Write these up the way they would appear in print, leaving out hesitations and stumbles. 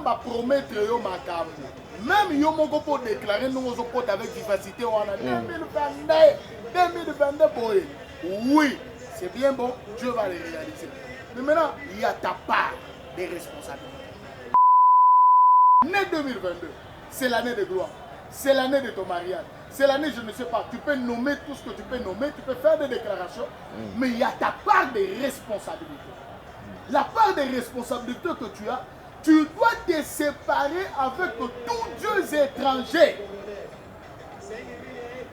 va promettre yo makambo. Même yo moko pour déclarer nous aux potes avec vivacité on a 2022 boy. Oui, c'est bien bon, Dieu va les réaliser. Mais maintenant, il y a ta part des responsabilités. L'année 2022, c'est l'année de gloire. C'est l'année de ton mariage. C'est l'année, je ne sais pas, tu peux nommer tout ce que tu peux nommer, tu peux faire des déclarations, mais il y a ta part des responsabilités. La part des responsabilités que tu as, tu dois te séparer avec tous dieux étrangers.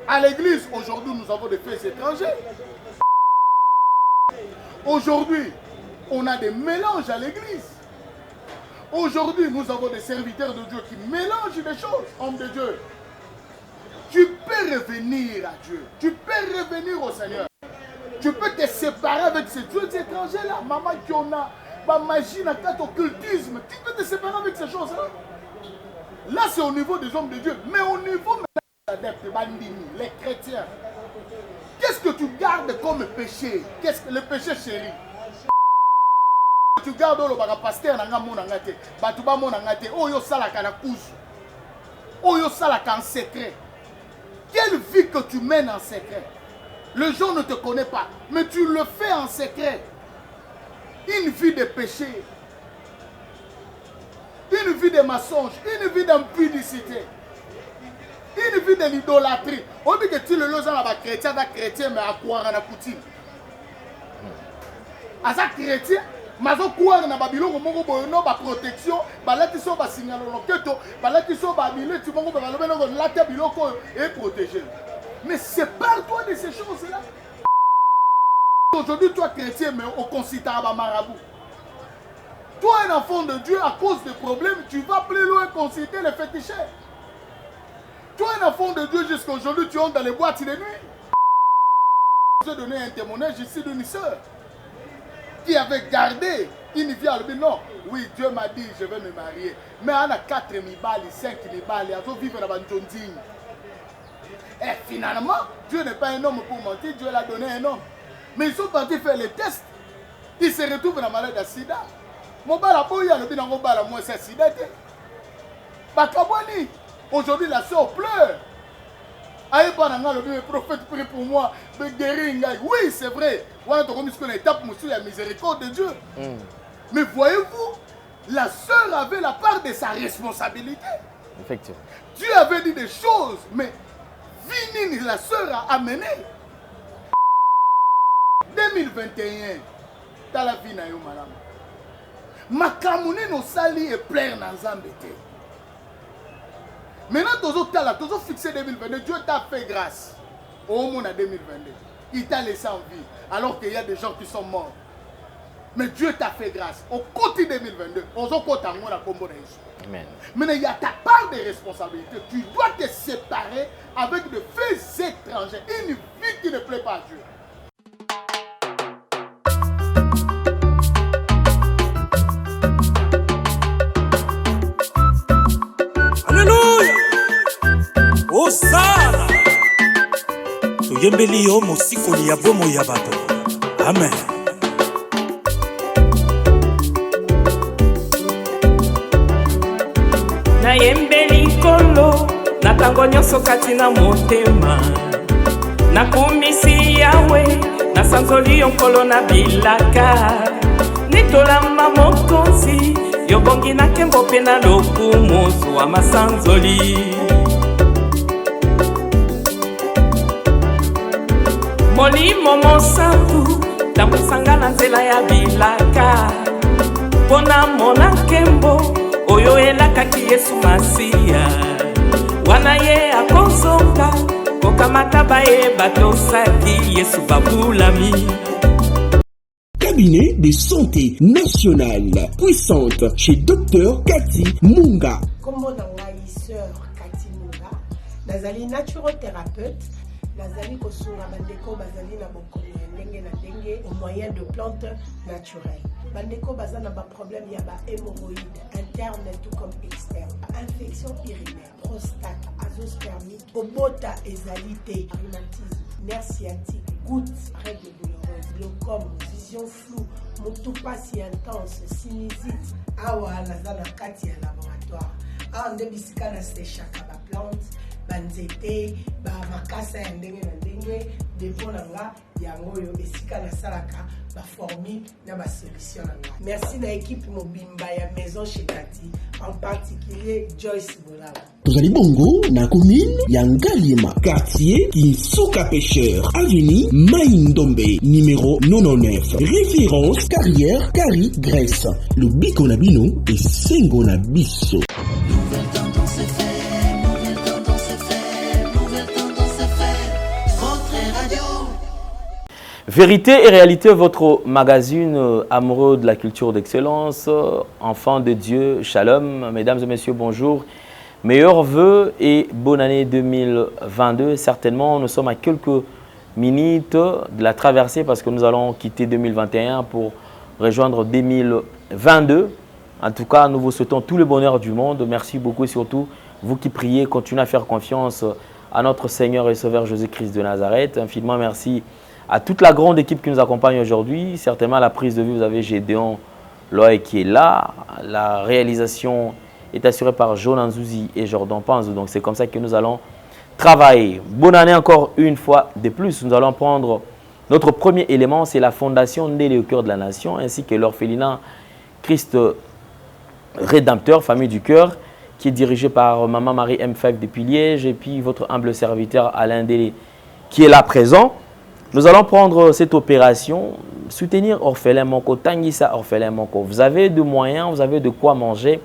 À l'église, aujourd'hui, nous avons des fils étrangers. Aujourd'hui, on a des mélanges à l'église. Aujourd'hui, nous avons des serviteurs de Dieu qui mélangent des choses, hommes de Dieu. Tu peux revenir à Dieu. Tu peux revenir au Seigneur. Tu peux te séparer avec ces dieux étrangers-là. Maman qui en a, ma magie, la carte occultisme. Tu peux te séparer avec ces choses-là. Là, c'est au niveau des hommes de Dieu. Mais au niveau des adeptes, les chrétiens, qu'est-ce que tu gardes comme péché? Qu'est-ce que le péché chéri? Tu gardes le pasteur nanga monanga te, batuba monanga te, oyo salaka na kuzu, oyo salaka en secret. Quelle vie que tu mènes en secret? Le gens ne te connaît pas, mais tu le fais en secret. Une vie de péché, une vie de mensonge, une vie d'impudicité, une vie de l'idolâtrie. On dit que tu le loses à la chrétien, mais à quoi on a coutume. À ça chrétien, mazo kuwa na babiloko moko boyono ba protection balati so ba signalo loketo balati so ba bileti moko ba lobeno ko lata biloko et protéger. Mais sépare-toi de ces choses-là. Aujourd'hui toi chrétien mais on considère ba marabout. Toi un enfant de Dieu à cause des problèmes tu vas plus loin considérer les féticheurs. Toi un enfant de Dieu jusqu'à aujourd'hui tu entres dans les boîtes de nuit. Je vais donner un témoignage ici d'une sœur qui avait gardé une vie à l'objet. Non, oui, Dieu m'a dit, je vais me marier. Mais on a 4 balles, 5 balles, ils vivent dans la Bandondine. Et finalement, Dieu n'est pas un homme pour mentir, Dieu l'a donné un homme. Mais ils sont partis faire les tests. Ils se retrouvent dans la maladie de sida. Mon bal a beau y aller dans mon bal à moi, c'est sida. Bakaboni, aujourd'hui la soeur pleure. Aïe, le prophète prie pour moi, de guérir. Oui, c'est vrai. On a une étape, la miséricorde de Dieu. Mais voyez-vous, la sœur avait la part de sa responsabilité. Effectivement. Dieu avait dit des choses, mais Vinine, la sœur, a amené. 2021, dans la vie, madame. Makamoune no sali et plaire dans Zambété. Maintenant, tu as fixé 2022, Dieu t'a fait grâce. Au monde en 2022. Il t'a laissé en vie, alors qu'il y a des gens qui sont morts. Mais Dieu t'a fait grâce. Au côté 2022, on s'en compte à moi la combo de Jésus. Amen. Maintenant, il y a ta part de responsabilité. Tu dois te séparer avec de faits étrangers. Une vie qui ne plaît pas à Dieu. Osana tuyembeli yo mosikoli ya bomo ya bato. Amen. Nayembeli nkolo na tango nyonso kati na motema nakumisi yawe nasanzoli yo nkolo na bilaka nitolamba mokonzi yobongi na nkembo mpe na lokumu ozwa masanzoli. Molimo mosantu tambwisanga na nzela ya bilaka mpona mona nkembo oyo elakaki Yesu Masiya wana ye akozonga kokamata bayeba tosaki Yesu babulami. Cabinet de santé nationale puissante chez Dr Cathy Munga. Kombo na ngai sœur Cathy Munga, nazali naturothérapeute. Nazali kosunga bandeko bazali na bokono ya ndenge na ndenge au moyen de plantes naturelles. Bandeko bazana ba problème ya ba hémorroïdes interne tout comme externe, infection urinaire, prostate, azoospermie, obota ezalité, rhumatisme, nerf sciatique, gouttes, règles douloureuses, glaucome, vision floue, motu pasi intense, sinusite. Awa nazana kati ya laboratoire ah nde bisika na séchaka ba plante banzete ba makasa ya ndenge na ndenge depo na nga yango yo esika na salaka ba formule na ba solution na nga. Merci na équipe mobimba ya maison chez Tati, en particulier Joyce Bolala. Tozali bongo na commune ya Ngaliema, quartier Kinsuka Pêcheur, avenue Maïndombe, numéro 99. Référence carrière Kari Grèce. Le biko na bino et sengo na biso. Nouvelle tendance est faite, nouvelle tendance est faite, nouvelle tendance est faite. Votre radio. Vérité et réalité, votre magazine amoureux de la culture d'excellence, enfants de Dieu, shalom, mesdames et messieurs, bonjour. Meilleurs vœux et bonne année 2022. Certainement, nous sommes à quelques minutes de la traversée parce que nous allons quitter 2021 pour rejoindre 2022. En tout cas, nous vous souhaitons tout le bonheur du monde. Merci beaucoup et surtout, vous qui priez, continuez à faire confiance à notre Seigneur et Sauveur Jésus-Christ de Nazareth. Infiniment merci à toute la grande équipe qui nous accompagne aujourd'hui. Certainement, à la prise de vue, vous avez Gédéon Loï qui est là. La réalisation est assurée par Jonan Zouzi et Jordan Panzo. Donc, c'est comme ça que nous allons travailler. Bonne année encore une fois de plus. Nous allons prendre notre premier élément, c'est la fondation Ndélé au cœur de la nation, ainsi que l'orphelinat Christ Rédempteur, famille du cœur, qui est dirigée par Maman Marie M5 depuis Liège, et puis votre humble serviteur Alain Ndélé, qui est là présent. Nous allons prendre cette opération, soutenir Orphelin Moko, Tangisa Orphelin Moko. Vous avez de moyens, vous avez de quoi manger.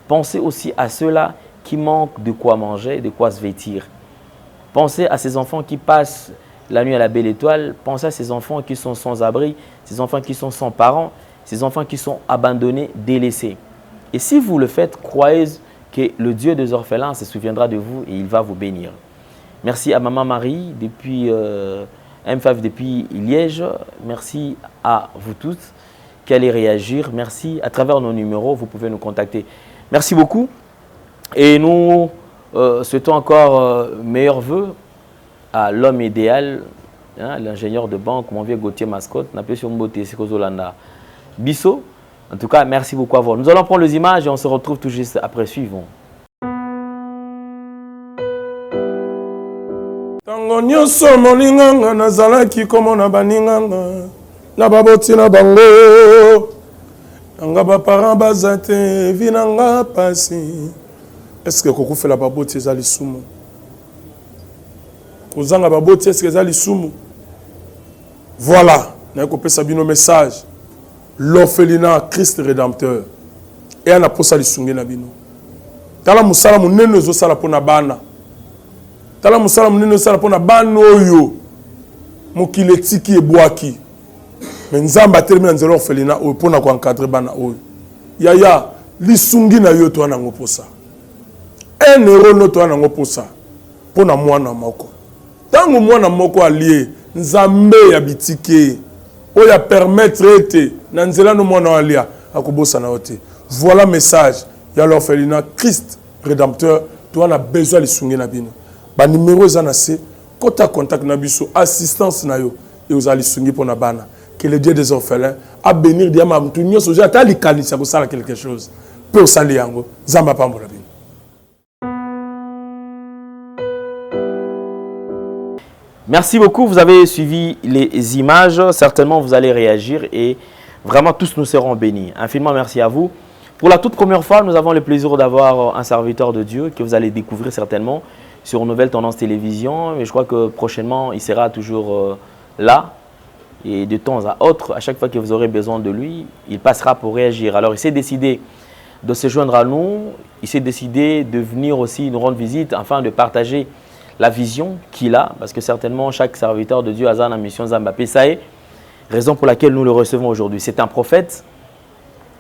Pensez aussi à ceux-là qui manquent de quoi manger, de quoi se vêtir. Pensez à ces enfants qui passent la nuit à la belle étoile. Pensez à ces enfants qui sont sans abri, ces enfants qui sont sans parents, ces enfants qui sont abandonnés, délaissés. Et si vous le faites, croyez que le Dieu des orphelins se souviendra de vous et il va vous bénir. Merci à Maman Marie depuis M5 depuis Liège. Merci à vous tous qui allez réagir. Merci. À travers nos numéros, vous pouvez nous contacter. Merci beaucoup. Et nous souhaitons encore meilleurs vœux à l'homme idéal, hein, l'ingénieur de banque, mon vieux Gauthier Mascotte, Napession Mbote, Sekozolanda Bisso. En tout cas, merci beaucoup à vous. Nous allons prendre les images et on se retrouve tout juste après. Suivons. Tango nyonso molinganga nazalaki komona baninganga na baboti na bango nanga baparent baza te vi nanga pasi. Est-ce que kokufela baboti eza lisumu? Kozanga baboti est-ce que eza lisumu? Voilà, nakopesa bino message. L'orphelinat Christ Rédempteur et ana posa lisungi na bino. Tala musala munene ezosala pona bana. Tala musala munene ezosala pona bana oyo mokili etiki ebwaki. Mais nzamba termina nzelo orphelinat oyo pona ko encadrer bana oyo. Yaya lisungi na yo to ana ngoposa. 1 euro no to ana ngoposa pona mwana moko. Tango mwana moko alie nzambe ya bitike oya permettre ete na nzela no mwana alia akobosa na ote. Voilà message ya l'orphelinat Christ Rédempteur. Tu as besoin de lisungi na bino. Ba numéro eza se kota contact na biso assistance na yo et aux lisungi pona bana. Que le Dieu des orphelins a bénir diama mtu nyoso ja ta likanisa ko sala quelque chose. Pe osali yango zamba pambola bino. Merci beaucoup, vous avez suivi les images, certainement vous allez réagir et vraiment tous nous serons bénis. Infiniment merci à vous. Pour la toute première fois, nous avons le plaisir d'avoir un serviteur de Dieu que vous allez découvrir certainement sur Nouvelle Tendance Télévision. Et je crois que prochainement, il sera toujours là et de temps à autre, à chaque fois que vous aurez besoin de lui, il passera pour réagir. Alors il s'est décidé de se joindre à nous, il s'est décidé de venir aussi nous rendre visite afin de partager la vision qu'il a, parce que certainement chaque serviteur de Dieu a une mission Zamba Pesae, raison pour laquelle nous le recevons aujourd'hui. C'est un prophète,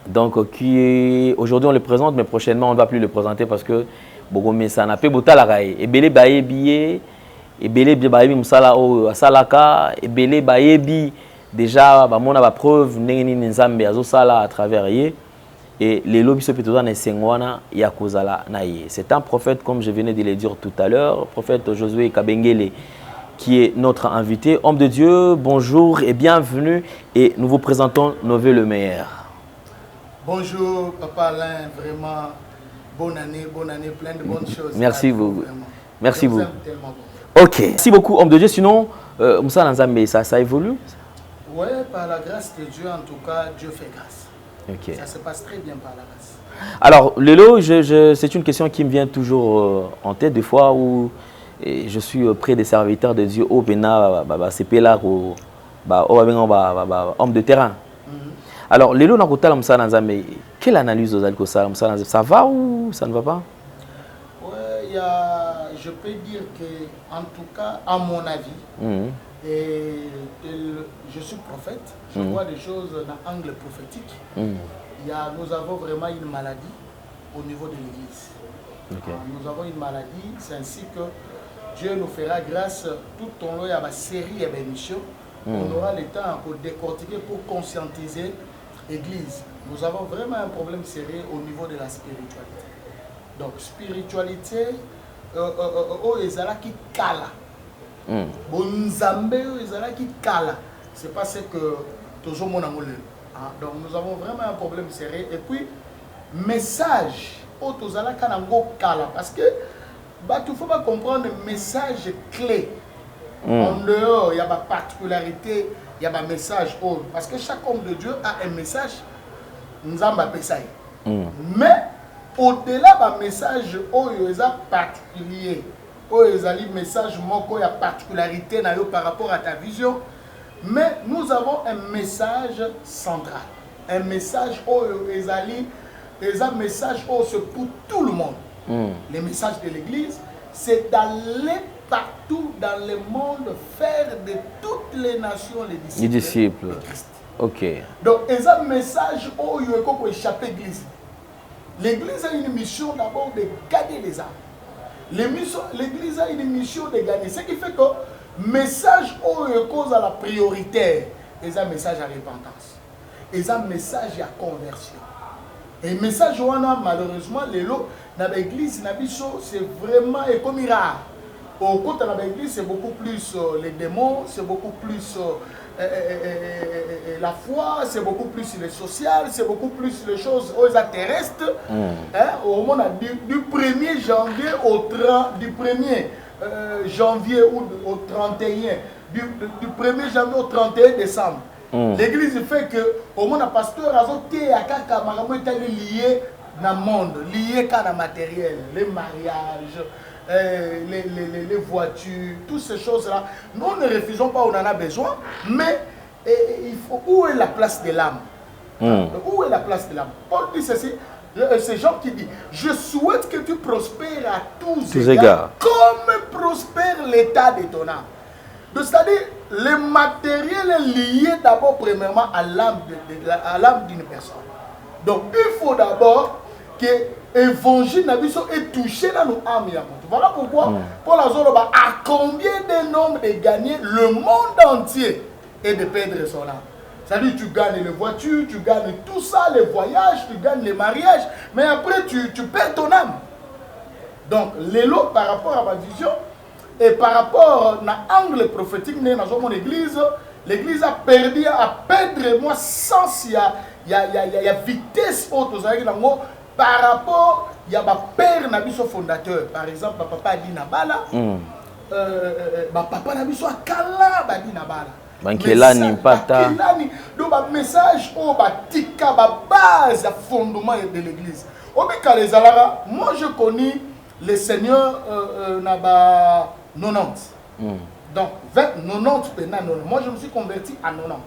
donc aujourd'hui on le présente, mais prochainement on ne va plus le présenter parce que Bogomé Sanapé Boutalaray, Ebele Baebi, Ebele Baebi Msala O Salaka, Ebele Baebi, déjà on a la preuve, Nengeni Nzambe Azosala à travers Yé. Et les lobbies se pétouza na sengwana yakozala naye. C'est un prophète, comme je venais de le dire tout à l'heure, prophète Josué Kabengele, qui est notre invité. Homme de Dieu, bonjour et bienvenue. Et nous vous présentons nos vœux le meilleur. Bonjour, Papa Alain, vraiment bonne année, plein de bonnes choses. Merci beaucoup. Merci Je vous beaucoup. aime tellement beaucoup. Ok. Merci beaucoup, homme de Dieu. Sinon, Moussa Nanzambe, ça évolue? Oui, par la grâce de Dieu, en tout cas, Dieu fait grâce. Ok. Ça se passe très bien par la grâce. Alors, Lelo, c'est une question qui me vient toujours en tête, des fois où je suis près des serviteurs de Dieu, au Bénin, c'est là, homme de terrain. Alors, Lelo, quelle analyse vous avez? Ça va ou ça ne va pas? Oui, je peux dire que, en tout cas, à mon avis, je suis prophète, je vois des choses dans l'angle prophétique. Nous avons vraiment une maladie au niveau de l'Église. Okay. Nous avons une maladie, c'est ainsi que Dieu nous fera grâce tout au long de la série et d'émissions. On aura le temps pour décortiquer, pour conscientiser l'Église. Nous avons vraiment un problème sérieux au niveau de la spiritualité. Donc, spiritualité, qui kala. C'est pas ce que toujours mon amour. Donc nous avons vraiment un problème sérieux. Et puis, message, parce que il faut pas comprendre le message clé. En dehors, il y a ma particularité, il y a un message. Parce que chaque homme de Dieu a un message. Nous avons un message. Mais au-delà du message, il y a particulier. Il y a un message, il y a particularité par rapport à ta vision. Mais nous avons un message central. Un message c'est un message c'est pour tout le monde. Le message de l'Église, c'est d'aller partout dans le monde, faire de toutes les nations les disciples de Christ. Ok. Donc, c'est un message où il faut échapper à l'Église. L'Église a une mission d'abord de gagner les âmes. L'Église a une mission de gagner. Ce qui fait que le message où cause à la priorité, c'est un message à repentance. C'est un message à conversion. Et le message malheureusement, dans l'église, c'est vraiment comme rare. Au côté de l'église, c'est beaucoup plus les démons, c'est beaucoup plus la foi, c'est beaucoup plus le social, c'est beaucoup plus les choses terrestres. Au moment du 1er janvier du 1er janvier ou au 31, du 1er janvier au 31 décembre. L'église fait que au moins le pasteur a été lié dans le monde, lié à la matériel, les mariages, les voitures, toutes ces choses-là. Nous ne refusons pas, on en a besoin, mais il faut, où est la place de l'âme? Où est la place de l'âme? Paul dit ceci, c'est Jean qui dit, je souhaite que tu prospères à tous égards, comme prospère l'état de ton âme. C'est-à-dire, le matériel est lié d'abord, premièrement, à l'âme d'une personne. Donc, il faut d'abord que l'évangile est touché dans nos âmes. Voilà pourquoi Paul Azoroba a combien de nombre de gagner le monde entier et de perdre son âme. C'est-à-dire, tu gagnes les voitures, tu gagnes tout ça, les voyages, tu gagnes les mariages, mais après, tu perds ton âme. Donc, l'élo, par rapport à ma vision, et par rapport à l'angle prophétique dans mon église, l'église a perdu, à perdre moi sens, il y a vitesse haute par rapport il y a ma père nabiso fondateur, par exemple papa dit Nabala, papa nabiso akala badi Nabala. Bankelani pata. Donc le message au batika base à fondement de l'église. Moi je connais le Seigneur Naba 90. Donc, vers 90, moi je me suis converti à 90.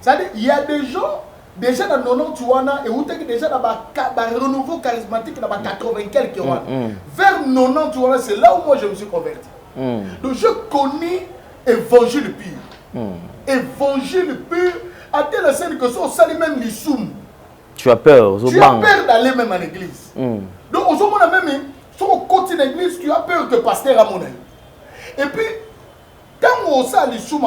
C'est-à-dire, il y a des gens, déjà dans 90, et vous avez déjà dans le renouveau charismatique, dans 80 quelques. Vers 90, c'est là où moi je me suis converti. Donc, je connais l'évangile pur. Évangile pur, à telle scène que ça, ça même les soum. Tu as peur, tu as peur d'aller même en église. Donc, au moment même, sur le côté de l'église, tu as peur que le pasteur a mon avis. Et puis, quand on sait les sous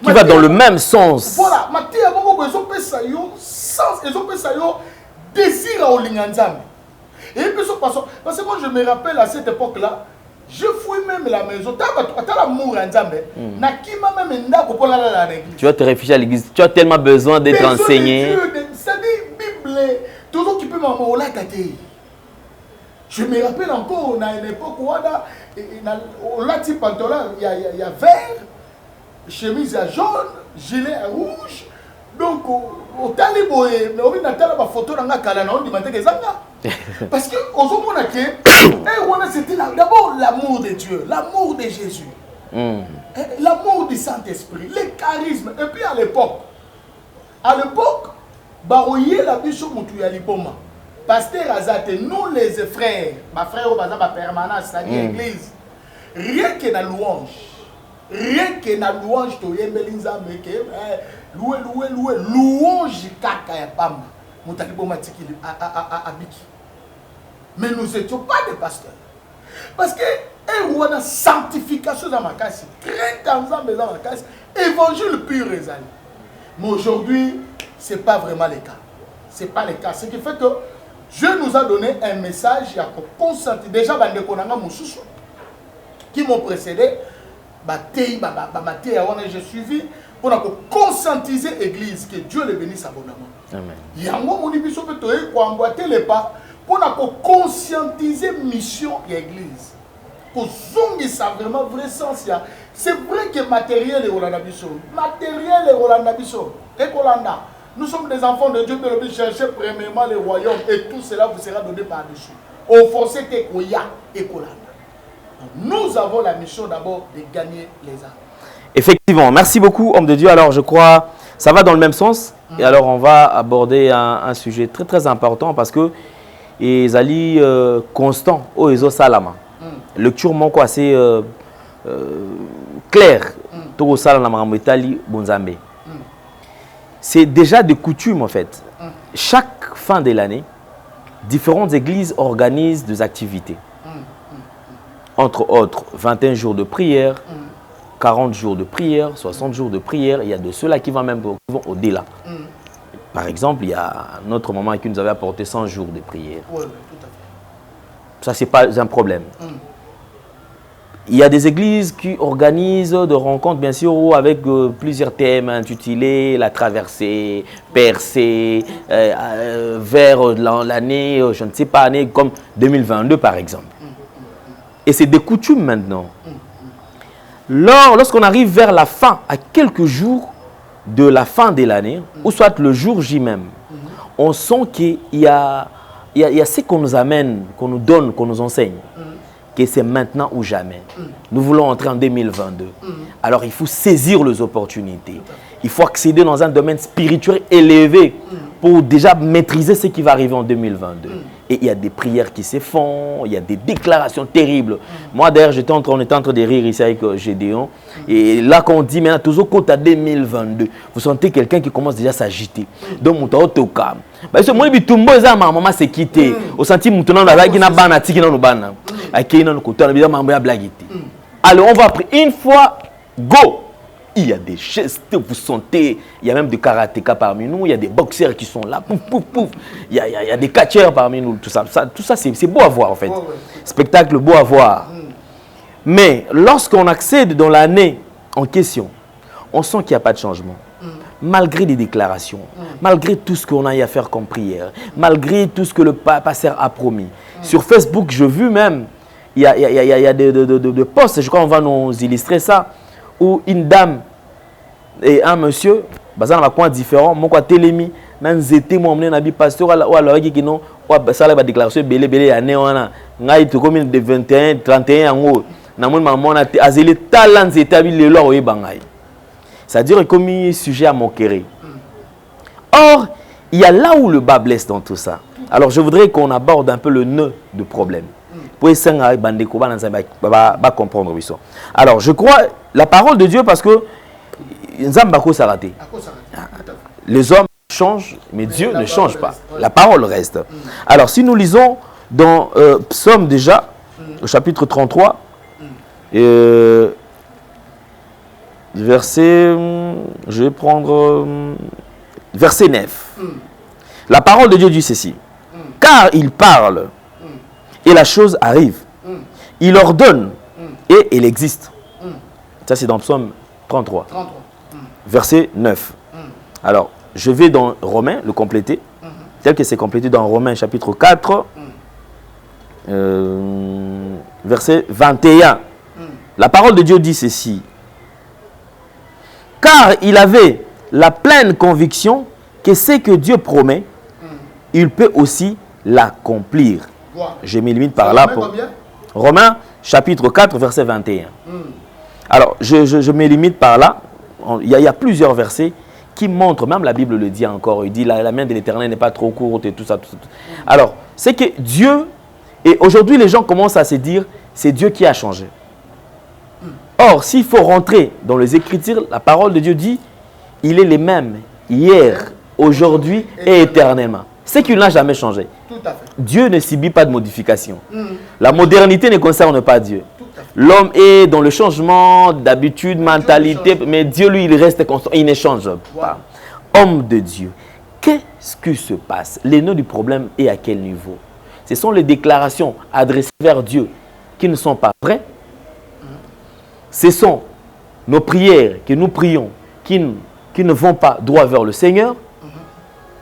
qui va dans le même sens. Voilà, désir à Olinganzam. Et puis, parce que moi je me rappelle à cette époque-là, je fouille même la maison. Tu vas te réfugier à l'église. Tu as tellement besoin d'être enseigné. Toujours qui peut m'envoyer la caté. Je me rappelle encore, on a une époque où on a dit pantalon, il y a vert, chemise à jaune, gilet à rouge. Donc, au talibo, mais on a une photo dans la calana, on dit que ça. Parce que, c'était d'abord l'amour de Dieu, l'amour de Jésus, l'amour du Saint-Esprit, le charisme. Et puis à l'époque, baroyer la bicho moutou ya liboma. Pasteur Azate, nous les frères, ma frère au bazar ma permanence, c'est-à-dire l'église, rien que la louange, to yembelinza meke, louange kaka ya pamba, moutaki boma tiki abiki. Mais nous n'étions pas des pasteurs. Parce que, on a sanctification dans ma casse, très ensemble dans ma casse, évangile pur et zali. Mais aujourd'hui, ce n'est pas vraiment le cas. Ce n'est pas le cas. Ce qui fait que Dieu nous a donné un message, il y a consenti. Déjà, qui m'ont précédé, j'ai suivi pour conscientiser l'église, que Dieu les bénisse abondamment. Amen. Il y a un moment où emboîter les pas pour conscientiser la mission de l'église. Pour que ça vraiment vrai sens. C'est vrai que matériel est Rolanda Bisso. Matériel est Rolanda Bisso. Nous sommes des enfants de Dieu, mais nous chercher premièrement le royaume et tout cela vous sera donné par-dessus. Au forcé que Koya et Kolanda. Nous avons la mission d'abord de gagner les âmes. Effectivement, merci beaucoup, homme de Dieu. Alors, je crois ça va dans le même sens. Et alors, on va aborder un sujet très très important parce que les alliés constants au Ezo Salama. Lecture manque assez claire. Tout Salama Metali Bonzambe. C'est déjà de coutume en fait. Chaque fin de l'année, différentes églises organisent des activités. Entre autres, 21 jours de prière, 40 jours de prière, 60 jours de prière. Il y a de ceux-là qui vont même au-delà. Par exemple, il y a un autre moment qui nous avait apporté 100 jours de prière. Oui, tout à fait. Ça, ce n'est pas un problème. Il y a des églises qui organisent des rencontres, bien sûr, avec plusieurs thèmes intitulés la traversée, percée, vers l'année, je ne sais pas, année comme 2022 par exemple. Et c'est des coutumes maintenant. Lorsqu'on arrive vers la fin, à quelques jours de la fin de l'année, ou soit le jour J même, on sent qu'il y a ce qu'on nous amène, qu'on nous donne, qu'on nous enseigne. Que c'est maintenant ou jamais. Nous voulons entrer en 2022. Alors il faut saisir les opportunités. Il faut accéder dans un domaine spirituel élevé pour déjà maîtriser ce qui va arriver en 2022. Et il y a des prières qui se font, il y a des déclarations terribles. Moi d'ailleurs, on était en train de rire ici avec Gédéon. Et là quand on dit maintenant, toujours quand à 2022, vous sentez quelqu'un qui commence déjà à s'agiter. Donc, mon temps au calme. Parce que moi, je suis maman s'est quitté. Au senti maintenant la vague n'a pas n'a nous bana. Alors on va après une fois go. Il y a des gestes, vous sentez, il y a même des karatékas parmi nous, il y a des boxeurs qui sont là, pouf, pouf, pouf. Il y a des catcheurs parmi nous, tout ça c'est beau à voir en fait. Spectacle beau à voir. Mais lorsqu'on accède dans l'année en question, on sent qu'il n'y a pas de changement. Malgré les déclarations, malgré tout ce qu'on a à faire comme prière, malgré tout ce que le pasteur a promis. Sur Facebook, je vu même, il y a des posts, je crois qu'on va nous illustrer ça, où une dame et un monsieur, dans un coin différent, mon quoi télémi, nanzete moi emmené nabi pasteur ou alors qui non, ou ça la déclaration belé année on a, ngai to comme de 21, 31 ans, na mon maman a azeli talent établi le loi au bangai. C'est-à-dire comme un sujet à moquerie. Or, il y a là où le bas blesse dans tout ça. Alors je voudrais qu'on aborde un peu le nœud du problème. Pour essayer de comprendre ça. Alors, je crois la parole de Dieu parce que Nzambako s'est raté. Les hommes changent, mais Dieu ne change pas. La parole reste. Alors, si nous lisons dans Psaume déjà, au chapitre 33, verset, je vais prendre verset 9. La parole de Dieu dit ceci. Car il parle. Et la chose arrive. Il ordonne et elle existe. Ça, c'est dans Psaume 33. Verset 9. Alors, je vais dans Romains, le compléter. tel que c'est complété dans Romains chapitre 4, verset 21. La parole de Dieu dit ceci. Car il avait la pleine conviction que ce que Dieu promet, il peut aussi l'accomplir. Voilà. Je me limite par là pour... Combien? Romains chapitre 4, verset 21. Alors, je me limite par là. Il y a plusieurs versets qui montrent, même la Bible le dit encore, il dit la main de l'Éternel n'est pas trop courte et tout ça. Alors, c'est que Dieu, et aujourd'hui les gens commencent à se dire, c'est Dieu qui a changé. Or, s'il faut rentrer dans les Écritures, la parole de Dieu dit, il est le même hier, aujourd'hui et éternellement. C'est qu'il n'a jamais changé. Tout à fait. Dieu ne subit pas de modification. La modernité ne concerne pas Dieu. L'homme est dans le changement d'habitude, mentalité, mais Dieu, lui, il reste constant, il ne change pas. Homme de Dieu, qu'est-ce qui se passe? Le nœud du problème est à quel niveau? Ce sont les déclarations adressées vers Dieu qui ne sont pas vraies. Ce sont nos prières que nous prions qui ne vont pas droit vers le Seigneur.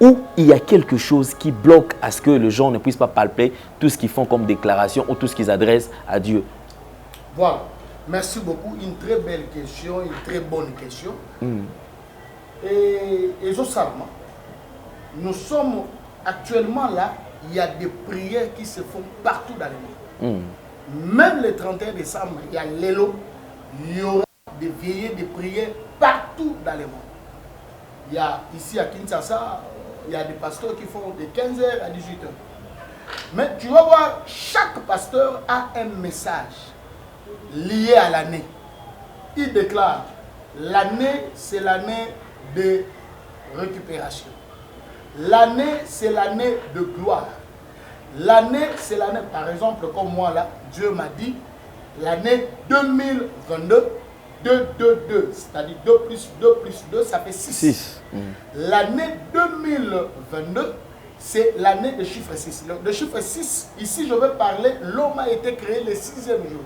Ou il y a quelque chose qui bloque à ce que les gens ne puissent pas palper tout ce qu'ils font comme déclaration ou tout ce qu'ils adressent à Dieu. Voilà. Merci beaucoup. Une très belle question, une très bonne question. Et Zosalma, nous sommes actuellement là, il y a des prières qui se font partout dans le monde. Même le 31 décembre, il y a l'élo, il y aura des veillées de prières partout dans le monde. Il y a ici à Kinshasa, il y a des pasteurs qui font de 15h à 18h. Mais tu vas voir, chaque pasteur a un message lié à l'année. Il déclare, l'année c'est l'année de récupération. L'année c'est l'année de gloire. L'année c'est l'année, par exemple comme moi là, Dieu m'a dit, l'année 2022, 2, c'est-à-dire 2 plus 2 plus 2, ça fait 6. L'année 2022, c'est l'année de chiffre 6. Le chiffre 6, ici je veux parler, l'homme a été créé le 6e jour.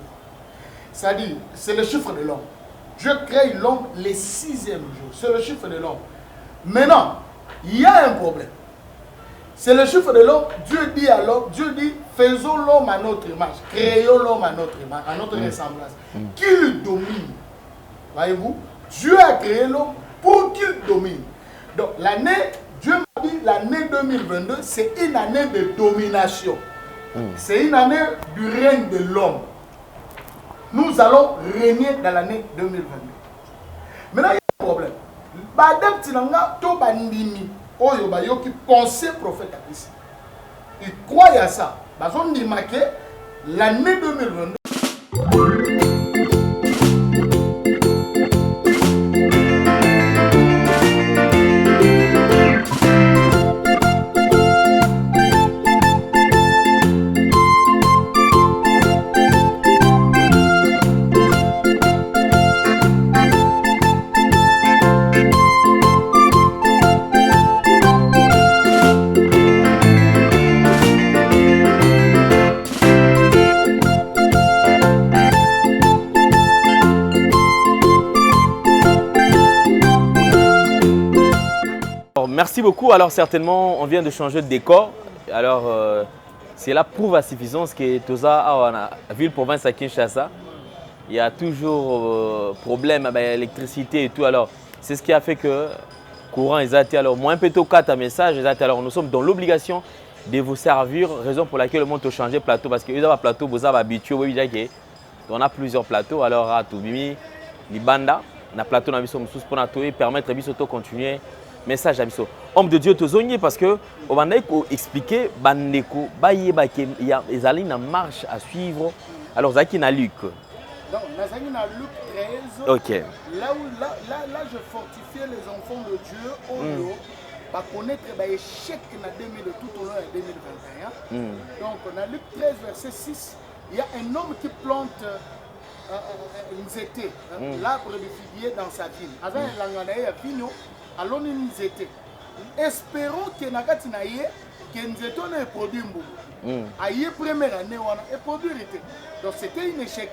C'est-à-dire, c'est le chiffre de l'homme. Dieu crée l'homme le 6e jour. C'est le chiffre de l'homme. Maintenant, il y a un problème. C'est le chiffre de l'homme. Dieu dit à l'homme, Dieu dit, faisons l'homme à notre image. Créons l'homme à notre image, à notre ressemblance. Qu'il domine. Voyez-vous, Dieu a créé l'homme pour qu'il domine. Donc, l'année, Dieu m'a dit, l'année 2022, c'est une année de domination. C'est une année du règne de l'homme. Nous allons régner dans l'année 2022. Maintenant, il y a un problème. Badem Tinanga, to bandimi, oyo bayo qui pensait prophète à ici. Il croit à ça. Bazon dit marqué l'année 2022. Merci beaucoup. Alors certainement, on vient de changer de décor. Alors, cela prouve à suffisance que Toza a ville province à Kinshasa. Il y a toujours problème avec l'électricité et tout. Alors, c'est ce qui a fait que courant est été. Alors, moi un peu tôt 4 message. Alors, nous sommes dans l'obligation de vous servir. Raison pour laquelle le monde a changé de plateau parce que vous avez un plateau, vous avez habitué. On a plusieurs plateaux. Alors, à Toubimi, Libanda, on a plateau dans le sous pour permettre de continuer. Message à Bisso. Homme de Dieu, tozonye parce que on va expliquer bandeko bayeba que il y a des alines en marche à suivre. Alors Zaki na Luc. Non, Nazaki na Luc 13. OK. Là je fortifiais les enfants de Dieu au va connaître l'échec na 2000 tout au long de 2021. Donc on a Luc 13 verset 6, il y a un homme qui plante nzete, l'arbre de figuier dans sa vigne. Azan langana ya vigno alors nous étions. Espérons que nakati na ye que nzete on produit mbubu. Aye première année on a produit été. Donc c'était un échec.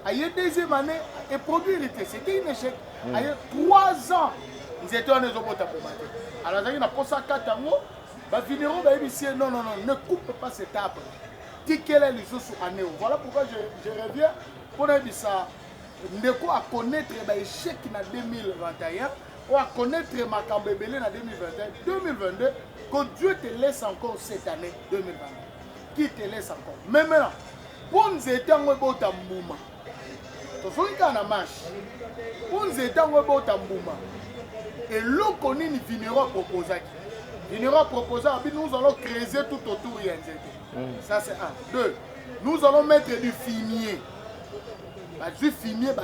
Aye deuxième année et produit été. C'était un échec. Aye 3 ans nzete on ezobota pour mater. Alors ça na posa 4 ans Bah, vigneron, bah, ici, non, ne coupe pas cet arbre. Dis quel est le jour sur année. Voilà pourquoi je reviens pour dire ça. Ndeko à connaître l'échec en 2021 ou à connaître ma cambébélé en 2022, que Dieu te laisse encore cette année 2022. Qui te laisse encore. Mais maintenant, pour nous aider à nous faire un mouvement, tu sais qu'on a marche. Pour nous aider à nous faire un mouvement, et l'eau qu'on a une vigneron proposé. Vigneron proposé, nous allons creuser tout autour. Ça c'est un. Deux, nous allons mettre du fumier. Du fumier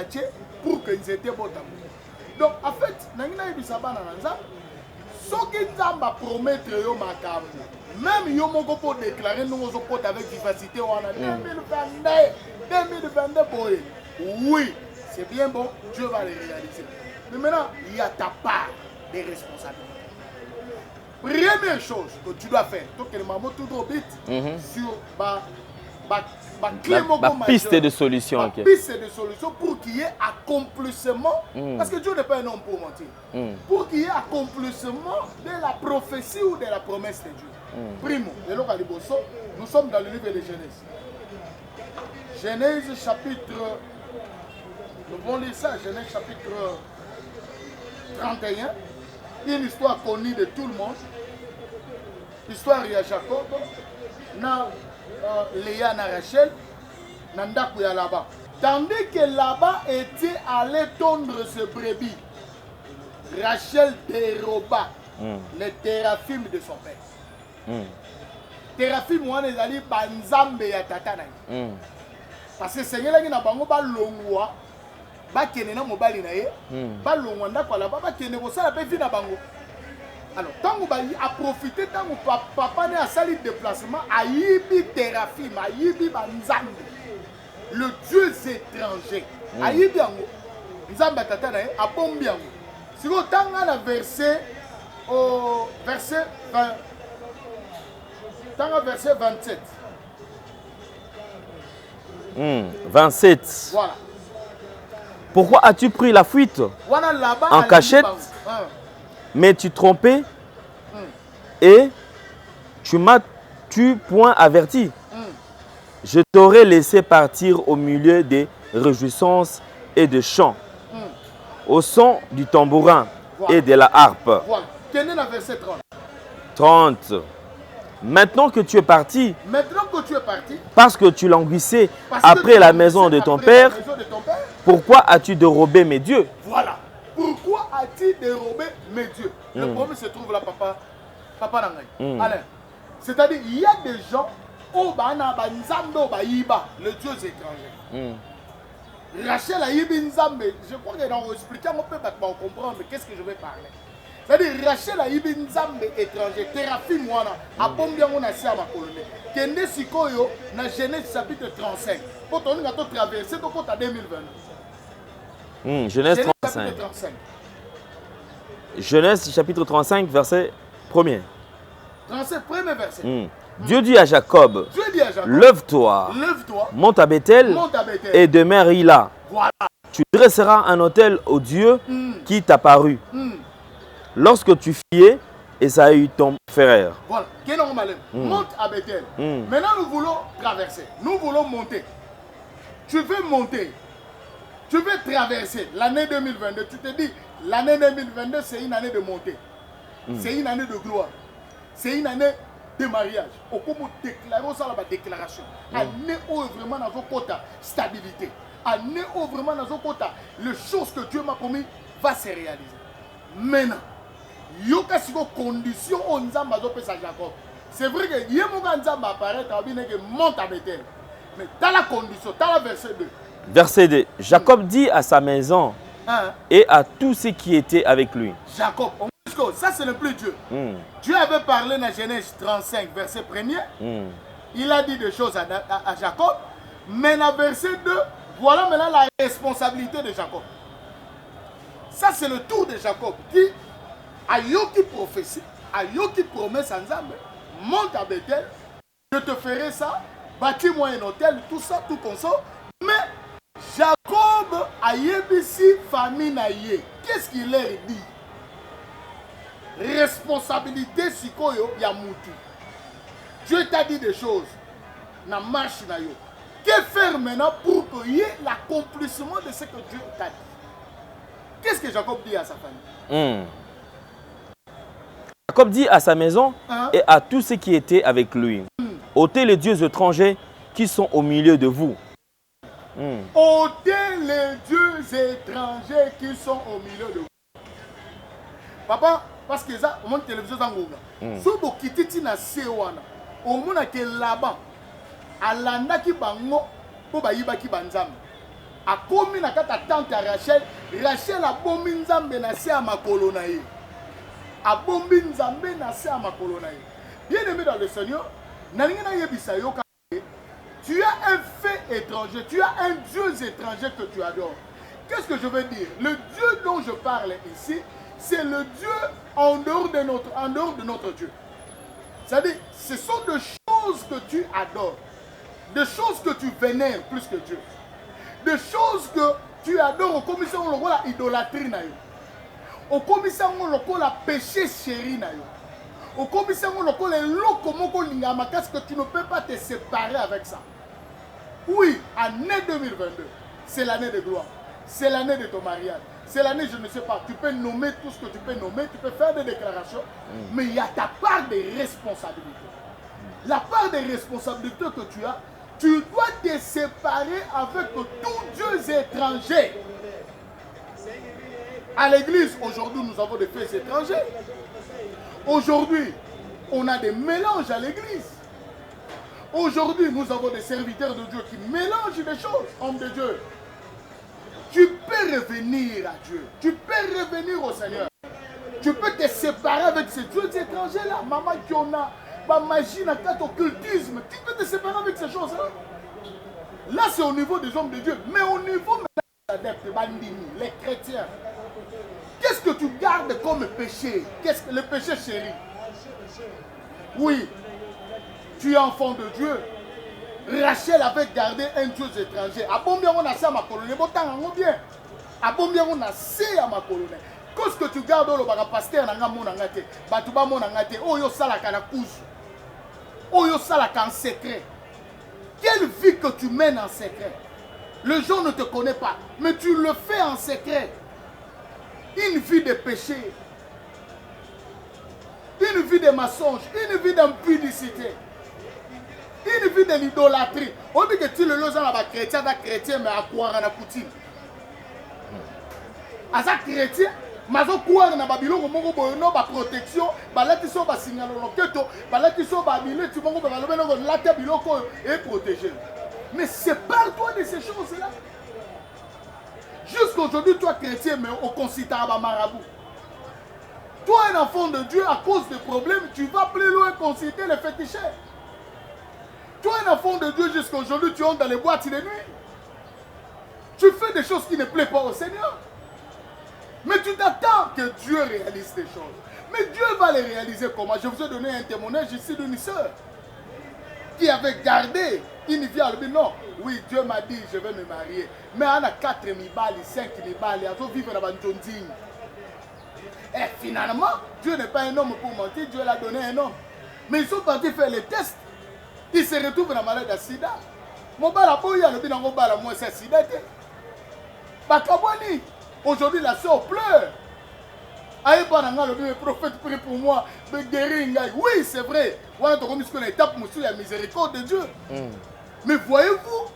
pour que nous étions bons. Donc en fait, nous avons dit ça. Ce que nous avons promettre, même si nous avons déclaré nous avons avec vivacité en 2022, oui, c'est bien bon, Dieu va les réaliser. Mais maintenant, il y a ta part de responsabilité. Première chose que tu dois faire, tu dois tout vite sur la piste de solution. La piste de solution pour qu'il y ait accomplissement, parce que Dieu n'est pas un homme pour mentir, pour qu'il y ait accomplissement de la prophétie ou de la promesse de Dieu. Primo, nous sommes dans le livre de Genèse. Genèse chapitre, nous allons lire ça, Genèse chapitre 31, une histoire connue de tout le monde. L'histoire de Jacob, Léa et Rachel, Nanda et Laban. Tandis que Laban était allé tondre ce brebis, Rachel déroba les théraphim de son père. Théraphim, on est allé banzambe ya tatana. Parce que Seigneur a dit que longwa, ba kenena mobali na ye, ba longwa ndako Laban, ba kene ko sala pe fina bango. Alors, tant qu'on a profité, tant que papa n'a pas de déplacement, Aïbi Théraphim, Aïbi Banzambe, le Dieu étranger. Aïbi Ango, Nzambe Tatana, Abombi Ango. Si vous avez un verset 27. Verset 27. Voilà. Pourquoi as-tu pris la fuite en cachette? Mais tu trompais et tu m'as-tu point averti? Je t'aurais laissé partir au milieu des réjouissances et des chants, au son du tambourin et de la harpe. Voilà. Quel est le verset 30? 30. Maintenant que tu es parti, parce que tu languissais après la maison de ton père, pourquoi as-tu dérobé mes dieux? Voilà. Pourquoi as-tu dérobé mes dieux? Le problème se trouve là, papa Nangay. Alain. C'est-à-dire, il y a des gens, le Dieu étranger. Rachel a Yibi Nzambe. Je crois que dans l'expliquer, on peut pas comprendre qu'est-ce que je vais parler. C'est-à-dire, Rachel a Yibi Nzambe étranger. Théraphim, a combien on a si à ma colonie. Kende Sikoyo, dans Genèse chapitre 35. Quand on a traversé, donc on a 2022. Genèse 35. Genèse chapitre 35, verset 1er. 35, premier verset. Dieu dit à Jacob, lève-toi, monte à Bethel et demeure là. Voilà. Tu dresseras un autel au Dieu qui t'a paru. Lorsque tu fuyais, Esaü ton frère. Voilà. Monte à Bethel. Maintenant, nous voulons traverser. Nous voulons monter. Tu veux monter. Tu veux traverser l'année 2022. Tu te dis, l'année 2022, c'est une année de montée. C'est une année de gloire. C'est une année de mariage. Au comment déclarer ça la déclaration. Année où vraiment dans un quota stabilité. Année où vraiment dans un quota les choses que Dieu m'a promis va se réaliser. Maintenant, il y a des conditions où nous avons besoin de Jacob. C'est vrai que il y a des gens qui apparaissent qui montent à Bethel. Mais dans la condition, dans le verset 2. Verset 2. Jacob dit à sa maison et à tous ceux qui étaient avec lui. Jacob, ça c'est le plus Dieu. Dieu avait parlé dans Genèse 35, verset 1er. Il a dit des choses à Jacob. Mais dans verset 2, voilà maintenant la responsabilité de Jacob. Ça c'est le tour de Jacob qui a yoki prophétie, a yoki promesse en Zambé. Monte à Bethel, je te ferai ça, bâtis-moi un hôtel, tout ça, tout comme ça. Mais Jacob a yébissi famille naïe. Qu'est-ce qu'il leur dit? responsabilité sikoyo ya mutu. Dieu t'a dit des choses. Na marche na yo. Que faire maintenant pour qu'il y ait l'accomplissement de ce que Dieu t'a dit? Qu'est-ce que Jacob dit à sa famille? Jacob dit à sa maison et à tous ceux qui étaient avec lui, ôtez les dieux étrangers qui sont au milieu de vous. Ôtez les dieux étrangers qui sont au milieu de vous. Papa, parce que ça, on monte télévision dans Google. Si vous quittez na Sewana, on monte que là-bas, alanda ki bango, pour bayiba ki banzam. A komi na kata tante Rachel, Rachel a bombi nzambe na se a makolo na ye. A bombi nzambe na se a makolo na ye. Bien aimé dans le Seigneur, nalinga na yebisa yo ka. Tu as un fait étranger, tu as un Dieu étranger que tu adores. Qu'est-ce que je veux dire? Le Dieu dont je parle ici, c'est le Dieu en dehors de notre Dieu. C'est-à-dire, ce sont des choses que tu adores, des choses que tu vénères plus que Dieu, des choses que tu adores au commission de la idolâtrie, au commission de la péché chéri, au commission de la locomoco lingama, qu'est-ce que tu ne peux pas te séparer avec ça? Oui, année 2022, c'est l'année de gloire, c'est l'année de ton mariage, c'est l'année, je ne sais pas, tu peux nommer tout ce que tu peux nommer, tu peux faire des déclarations, mais il y a ta part de responsabilité. La part de responsabilité que tu as, tu dois te séparer avec tous dieux étrangers. À l'église, aujourd'hui, nous avons des faits étrangers. Aujourd'hui, on a des mélanges à l'église. Aujourd'hui, nous avons des serviteurs de Dieu qui mélangent des choses, hommes de Dieu. Tu peux revenir à Dieu. Tu peux revenir au Seigneur. Tu peux te séparer avec ces dieux étrangers-là. Maman qui en a, ma magie, la carte occultisme. Tu peux te séparer avec ces choses-là. Là, c'est au niveau des hommes de Dieu. Mais au niveau des adeptes, les chrétiens, qu'est-ce que tu gardes comme péché? Qu'est-ce que le péché chéri? Oui. Tu es enfant de Dieu. Rachel avait gardé un Dieu étranger. A bon bien on a ça à ma colonie. Bon temps bien. A bon bien on a ça à ma colonie. Qu'est-ce que tu gardes au baga pasteur nanga mon angate. Batuba mon angate. Oh yo sala kana couche. Oh yo sala en secret. Quelle vie que tu mènes en secret? Le gens ne te connaissent pas, mais tu le fais en secret. Une vie de péché. Une vie de mensonge. Une vie d'impudicité. Une vie de l'idolâtrie. On dit que tu le loses à chrétien, mais à quoi à la coutume. À ça chrétien, mais à quoi à la Babylone, on a protection, là tu sors, signal là tu sors, tu es protégé. Mais sépare-toi de ces choses-là. Jusqu'aujourd'hui, toi chrétien, mais au considère marabout. Toi, un enfant de Dieu, à cause des problèmes, tu vas plus loin consulter les féticheurs. Toi, un enfant de Dieu, jusqu'aujourd'hui, tu entres dans les boîtes de nuit. Tu fais des choses qui ne plaisent pas au Seigneur. Mais tu t'attends que Dieu réalise des choses. Mais Dieu va les réaliser comment? Je vous ai donné un témoignage ici d'une sœur qui avait gardé une vie à lui. Non, oui, Dieu m'a dit, je vais me marier. Mais on a 4 000 balles, 5 000 balles, on va vivre dans la Bandondine. Et finalement, Dieu n'est pas un homme pour mentir, Dieu l'a donné un homme. Mais ils sont partis faire les tests. Ils se retrouvent dans la maladie de sida. Mon bala boya le bin en bala moi c'est sida. Bakaboni. Aujourd'hui la sœur pleure. Aïe bananga le prophète prie pour moi de guérir. Oui, c'est vrai. Voilà ton commission qu'on étape monsieur la miséricorde de Dieu. Mais voyez-vous,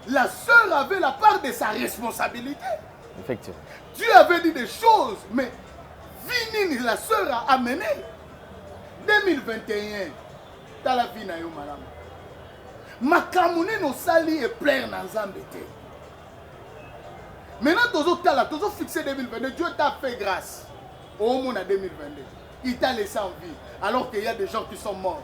la sœur avait la part de sa responsabilité. Effectivement. Dieu avait dit des choses, mais Vinini la sœur a amené 2021 dans la vie na yo madame. Makamune no sali et plaire dans Zambété. Maintenant, tu as fixé 2022. Dieu t'a fait grâce. Au monde à 2022. Il t'a laissé en vie. Alors qu'il y a des gens qui sont morts.